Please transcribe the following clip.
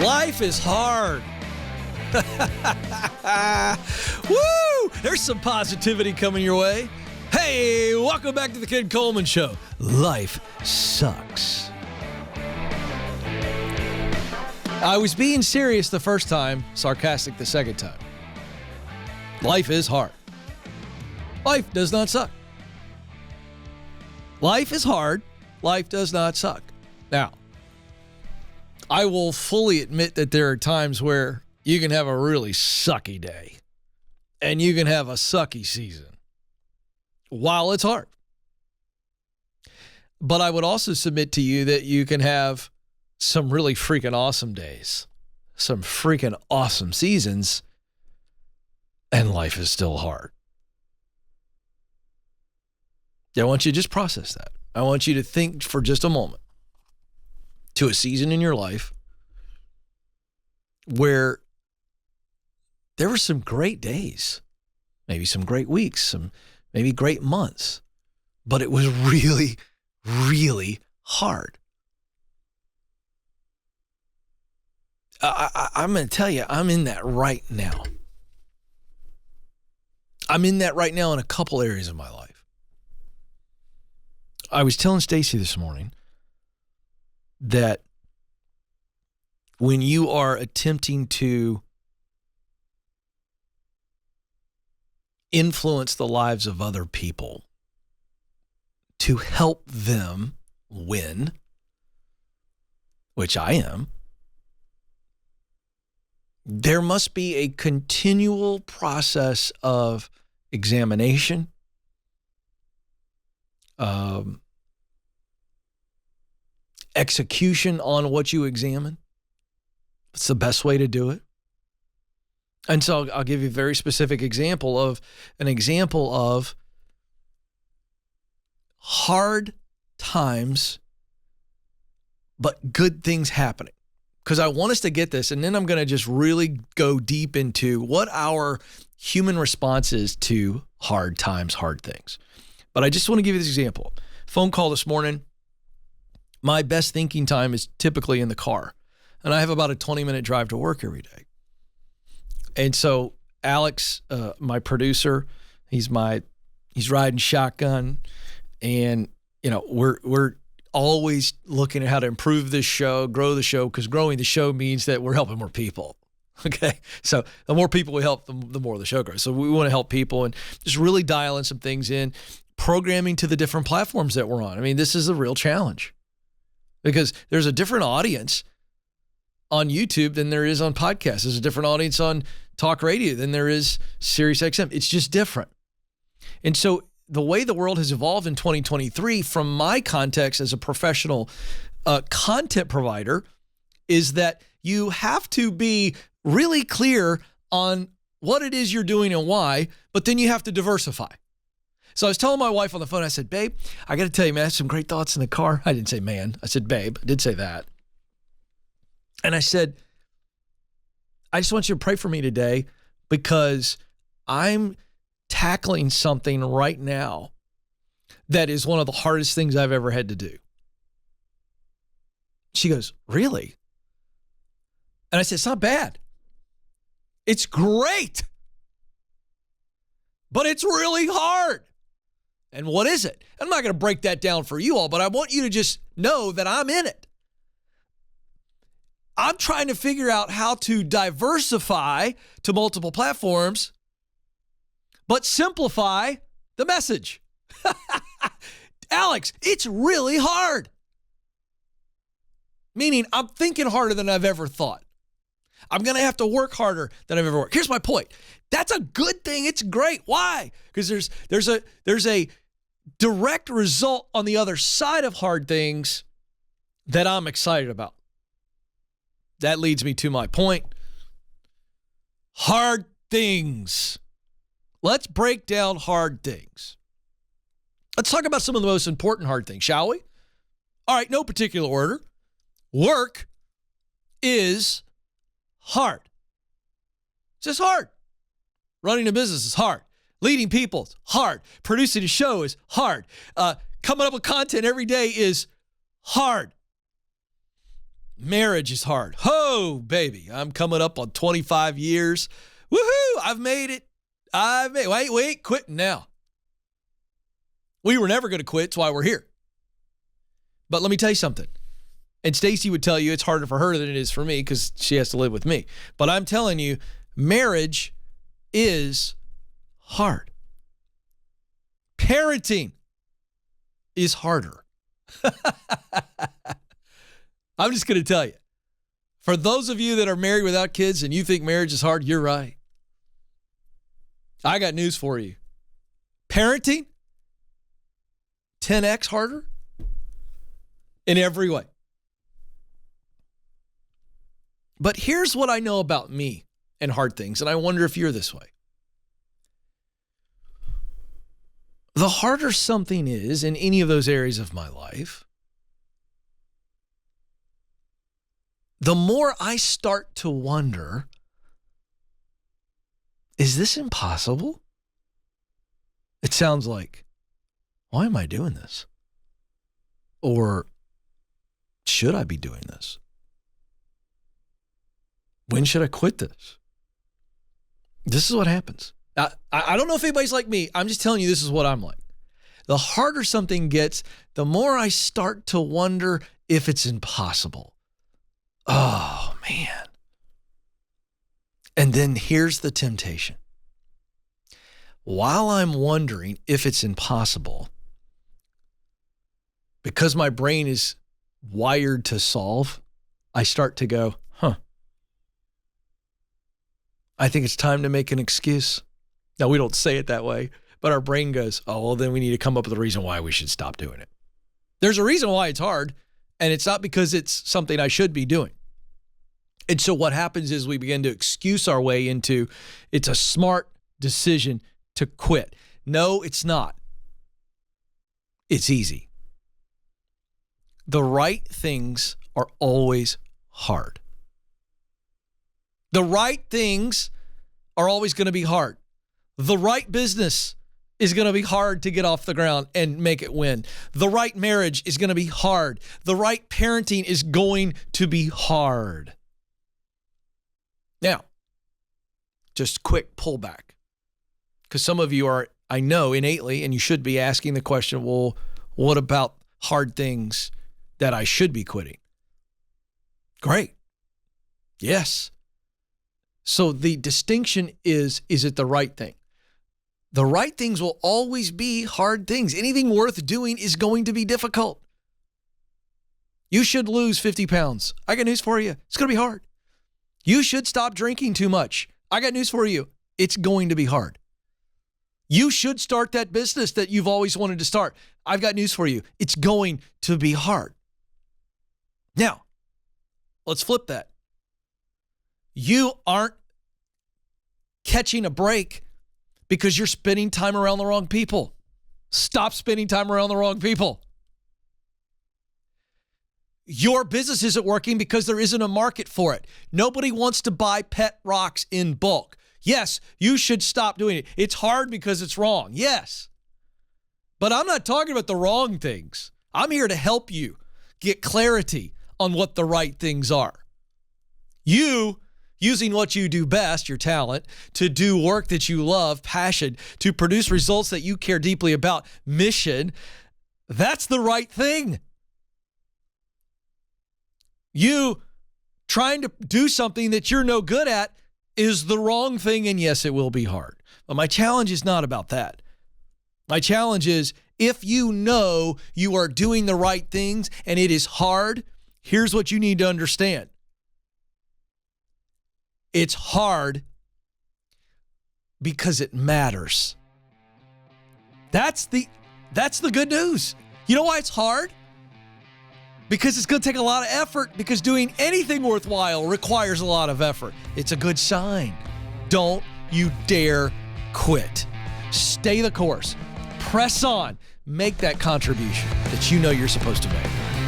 Life is hard. Woo! There's some positivity coming your way. Hey, welcome back to the Ken Coleman Show. Life sucks. I was being serious the first time, sarcastic the second time. Life is hard. Life does not suck. Life is hard. Life does not suck. Now, I will fully admit that there are times where you can have a really sucky day and you can have a sucky season while it's hard. But I would also submit to you that you can have some really freaking awesome days, some freaking awesome seasons, and life is still hard. I want you to just process that. I want you to think for just a moment to a season in your life where there were some great days, maybe some great weeks, some maybe great months, but it was really, really hard. I'm going to tell you, I'm in that right now. I'm in that right now in a couple areas of my life. I was telling Stacy this morning that when you are attempting to influence the lives of other people to help them win, which I am, there must be a continual process of examination, execution on what you examine. It's the best way to do it. And so I'll give you a very specific example of hard times, but good things happening. Because I want us to get this, and then I'm going to just really go deep into what our human response is to hard times, hard things. But I just want to give you this example. Phone call this morning. My best thinking time is typically in the car, and I have about a 20-minute drive to work every day. And so Alex, my producer, he's riding shotgun, and we're always looking at how to improve this show, grow the show, because growing the show means that we're helping more people. Okay, so the more people we help, the more the show grows. So we want to help people and just really dialing some things in, programming to the different platforms that we're on. I mean, this is a real challenge because there's a different audience on YouTube than there is on podcasts. There's a different audience on talk radio than there is Sirius XM. It's just different. And so the way the world has evolved in 2023, from my context as a professional content provider, is that you have to be really clear on what it is you're doing and why, but then you have to diversify. So I was telling my wife on the phone, I said, babe, I got to tell you, man, I had some great thoughts in the car. I didn't say man. I said, babe. I did say that. And I said, I just want you to pray for me today because I'm tackling something right now that is one of the hardest things I've ever had to do. She goes, really? And I said, it's not bad. It's great. But it's really hard. And what is it? I'm not going to break that down for you all, but I want you to just know that I'm in it. I'm trying to figure out how to diversify to multiple platforms, but simplify the message. Alex, it's really hard. Meaning I'm thinking harder than I've ever thought. I'm going to have to work harder than I've ever worked. Here's my point. That's a good thing. It's great. Why? Because there's a direct result on the other side of hard things that I'm excited about. That leads me to my point. Hard things. Let's break down hard things. Let's talk about some of the most important hard things, shall we? All right, no particular order. Work is hard. It's just hard. Running a business is hard. Leading people is hard. Producing a show is hard. Coming up with content every day is hard. Marriage is hard. Oh, baby, I'm coming up on 25 years. Woohoo, I've made it. Wait, quitting now. We were never going to quit. That's why we're here. But let me tell you something. And Stacy would tell you it's harder for her than it is for me because she has to live with me. But I'm telling you, marriage is hard. Parenting is harder. I'm just going to tell you. For those of you that are married without kids and you think marriage is hard, you're right. I got news for you. Parenting, 10x harder in every way. But here's what I know about me and hard things, and I wonder if you're this way. The harder something is in any of those areas of my life, the more I start to wonder, is this impossible? It sounds like, why am I doing this? Or should I be doing this? When should I quit this? This is what happens. I don't know if anybody's like me. I'm just telling you this is what I'm like. The harder something gets, the more I start to wonder if it's impossible. Oh, man. And then here's the temptation. While I'm wondering if it's impossible, because my brain is wired to solve, I start to go, I think it's time to make an excuse. Now, we don't say it that way, but our brain goes, oh, well, then we need to come up with a reason why we should stop doing it. There's a reason why it's hard, and it's not because it's something I should be doing. And so what happens is we begin to excuse our way into it's a smart decision to quit. No, it's not. It's easy. The right things are always hard. The right things are always going to be hard. The right business is going to be hard to get off the ground and make it win. The right marriage is going to be hard. The right parenting is going to be hard. Now, just quick pullback. Because some of you are, I know, innately, and you should be asking the question, well, what about hard things that I should be quitting? Great. Yes. So the distinction is it the right thing? The right things will always be hard things. Anything worth doing is going to be difficult. You should lose 50 pounds. I got news for you. It's going to be hard. You should stop drinking too much. I got news for you. It's going to be hard. You should start that business that you've always wanted to start. I've got news for you. It's going to be hard. Now, let's flip that. You aren't catching a break because you're spending time around the wrong people. Stop spending time around the wrong people. Your business isn't working because there isn't a market for it. Nobody wants to buy pet rocks in bulk. Yes, you should stop doing it. It's hard because it's wrong. Yes. But I'm not talking about the wrong things. I'm here to help you get clarity on what the right things are. You using what you do best, your talent, to do work that you love, passion, to produce results that you care deeply about, mission, that's the right thing. You trying to do something that you're no good at is the wrong thing, and yes, it will be hard. But my challenge is not about that. My challenge is if you know you are doing the right things and it is hard, here's what you need to understand. It's hard because it matters. That's the good news. You know why it's hard? Because it's going to take a lot of effort, because doing anything worthwhile requires a lot of effort. It's a good sign. Don't you dare quit. Stay the course. Press on. Make that contribution that you know you're supposed to make.